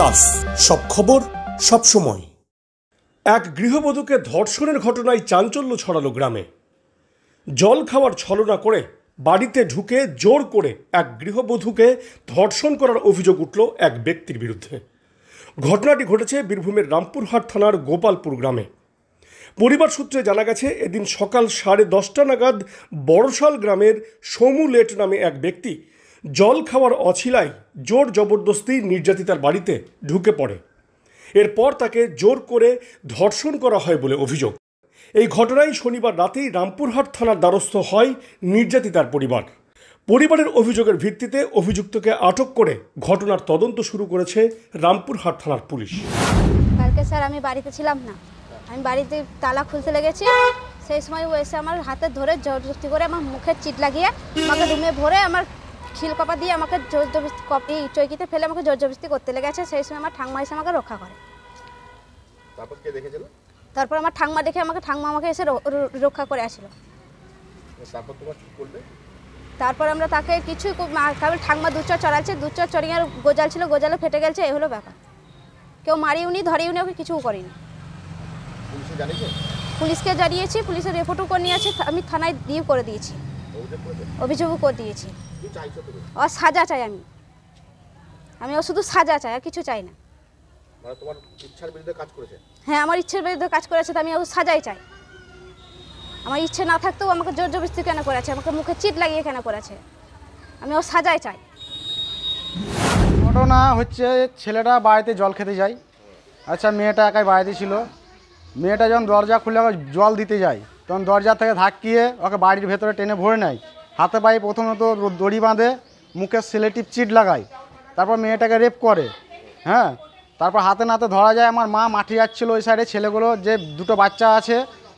Plus সব খবর সব সময়। এক গৃহবধূকে ধর্ষণের ঘটনায় চাঞ্চল্য ছড়ালো গ্রামে। জল খাওয়ার ছলনা করে বাড়িতে ঢুকে জোর করে এক গৃহবধূকে ধর্ষণ করার অভিযোগ উঠল এক ব্যক্তির বিরুদ্ধে। ঘটনাটি ঘটেছে বীরভূমের রামপুরহাট থানার গোপালপুর গ্রামে। পরিবার সূত্রে জানা গেছে, এদিন সকাল 10:30 নাগাদ বড়শাল গ্রামের সমু লেট নামে এক ব্যক্তি জল খাওয়ার অছিলায় জোর জবরদস্তি নির্যাতিতার বাড়িতে ঢুকে পড়ে। এরপর তাকে জোর করে ধর্ষণ করা হয় বলে অভিযোগ। এই ঘটনায় শনিবার রাতেই রামপুরহাট থানার দ্বারস্থ হয় নির্যাতিতার পরিবার। পরিবারের অভিযোগের ভিত্তিতে অভিযুক্তকে আটক করে ঘটনার তদন্ত শুরু করেছে রামপুরহাট থানার পুলিশ। কালকে স্যার আমি বাড়িতে ছিলাম না, আমি বাড়িতে তালা খুলতে লেগেছি। সেই সময় ও এসে আমার হাতে ধরে জবরদস্তি করে আমার মুখে চিট লাগিয়ে আমাকে রুমে ভরে আমার খিল কপা দিয়ে আমাকে জবরদস্তি কপি চৌকিতে ফেলে আমাকে জবরদস্তি করতে লেগেছে। সেই সময় আমার ঠাংমা এসে আমাকে রক্ষা করে। তারপর কে দেখেছিল? তারপর আমার ঠাংমা দেখে ঠাংমা আমাকে এসে রক্ষা করে আসলো। তারপর তোমার কি করবে? তারপর আমরা তাকে কিছু কারণ ঠাংমা দুচর চড়াচ্ছে, দুচর চড়িয়ে গোজাল ছিল, গোজালে ফেটে গেছে। এই হলো ব্যাপার। কেউ মারিওনি, ধরিওনি, ওকে কিছুও করিনি। পুলিশে জানিয়েছে? পুলিশকে জানিয়েছি, পুলিশের রিপোর্টও করে নিয়েছি, আমি থানায় দিয়ে করে দিয়েছি, অভিযোগও করে দিয়েছি। ও সাজা চাই, আমি ও শুধু সাজা চাই, আর কিছু চাই না। মানে তোমার ইচ্ছার বিরুদ্ধে কাজ করেছে? হ্যাঁ, আমার ইচ্ছের বিরুদ্ধে কাজ করেছে, তো আমি ও সাজাই চাই। আমার ইচ্ছে না থাকতেও আমাকে জোর জবরদস্তি কেন করেছে, আমাকে মুখে চিট লাগিয়ে কেন করেছে, আমি ও সাজাই চাই। ঘটনা হচ্ছে, ছেলেটা বাড়িতে জল খেতে যায়। আচ্ছা, মেয়েটা একাই বাড়িতে ছিল। মেয়েটা যখন দরজা খুলে জল দিতে যায়, তখন দরজা থেকে ধাক্কিয়ে ওকে বাড়ির ভেতরে টেনে ভরে নেয়। হাতে পায়ে প্রথমত দড়ি বাঁধে, মুখে সেলেটিভ চিট লাগায়, তারপর মেয়েটাকে রেপ করে। হ্যাঁ, তারপর হাতে নাতে ধরা যায়। আমার মা মাঠে যাচ্ছিলো ওই সাইডে, ছেলেগুলো যে দুটো বাচ্চা আছে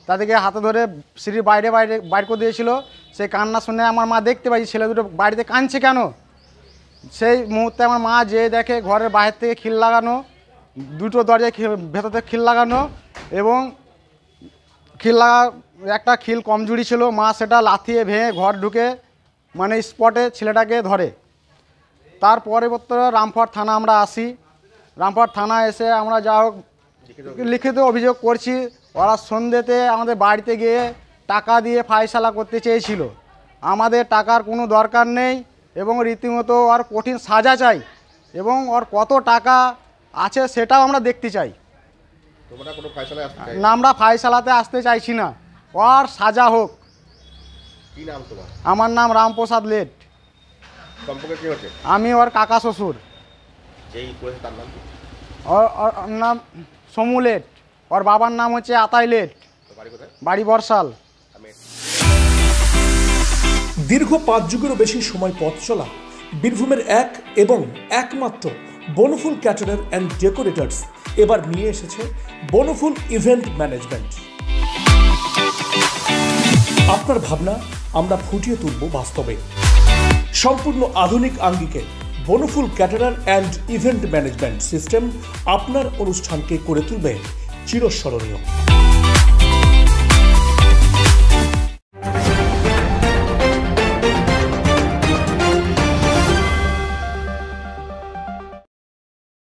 তাদেরকে হাতে ধরে সিঁড়ির বাইর করে দিয়েছিল। সেই কান্না শুনে আমার মা দেখতে পাই ছেলে দুটো বাড়িতে কাঁদছে কেন। সেই মুহূর্তে আমার মা যে দেখে ঘরের বাইরে থেকে খিল লাগানো, দুটো দরজায় ভেতর থেকে খিল লাগানো, এবং একটা খিল কমজোরি ছিল। মা সেটা লাথিয়ে ভেঙে ঘর ঢুকে মানে স্পটে ছেলেটাকে ধরে। তার পরবর্তীতে রামপুরহাট থানা আমরা আসি। রামপুরহাট থানা এসে আমরা যা হোক লিখিত অভিযোগ করছি। ওরা সন্ধ্যেতে আমাদের বাড়িতে গিয়ে টাকা দিয়ে ফায়সালা করতে চেয়েছিল। আমাদের টাকার কোনো দরকার নেই, এবং রীতিমতো ওর কঠিন সাজা চাই, এবং ওর কত টাকা আছে সেটাও আমরা দেখতে চাই। না, আমরা ফায়সালাতে আসতে চাইছি না, ওর সাজা হোক। কি নাম তোমার? আমার নাম রামপ্রসাদ লেট। সম্পর্কে কি হচ্ছে? আমি ওর কাকা শ্বশুর। যেই করেছে তার নাম কি? ওর নাম সমু লেট, ওর বাবার নাম হচ্ছে আতাই লেট। বাড়ি কোথায়? বাড়ি বর্ষাল। দীর্ঘ 5 যুগেরও বেশি সময় পথ চলা বীরভূমের এক এবং একমাত্র বনফুল ক্যাটারার অ্যান্ড ডেকোরেটরস এবার নিয়ে এসেছে বনফুল ইভেন্ট ম্যানেজমেন্ট। আপনার ভাবনা আমরা ফুটিয়ে তুলব বাস্তবে। সম্পূর্ণ আধুনিক আঙ্গিকে Banaphool caterer and event management system আপনার অনুষ্ঠানকে করে তুলবে চিরস্মরণীয়।